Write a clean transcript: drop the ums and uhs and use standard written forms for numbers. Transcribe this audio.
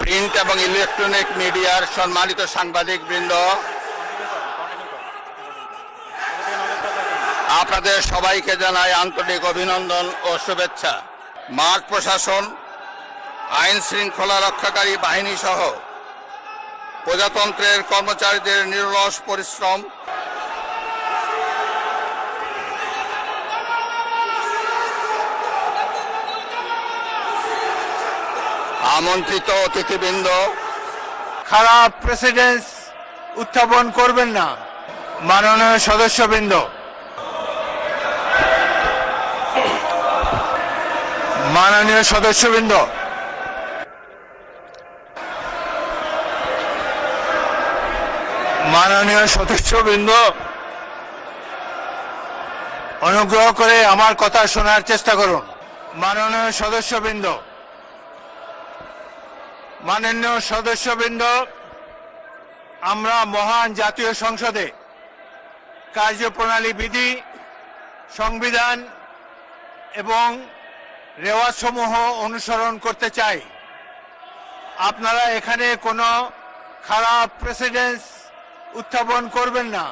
Print এবং electronic মিডিয়ার সম্মানিত সাংবাদিকবৃন্দ, আপনাদের সবাইকে জানাই আন্তরিক অভিনন্দন ও শুভেচ্ছা। মাঠ প্রশাসন, আইন শৃঙ্খলা রক্ষাকারী বাহিনী সহ প্রজাতন্ত্রের কর্মচারীদের নিরলস পরিশ্রম, আমন্ত্রিত অতিথিবৃন্দ, খারাপ প্রেসিডেন্স উত্থাপন করবেন না। মাননীয় সদস্যবৃন্দ, মাননীয় সদস্যবৃন্দ, মাননীয় সদস্যবৃন্দ, অনুগ্রহ করে আমার কথা শোনার চেষ্টা করুন। মাননীয় সদস্যবৃন্দ, মাননীয় সদস্যবৃন্দ, আমরা মহান জাতীয় সংসদে কার্যপ্রণালী বিধি, সংবিধান এবং রেওয়াজসমূহ অনুসরণ করতে চাই। আপনারা এখানে কোনো খারাপ প্রেসিডেন্স উত্থাপন করবেন না।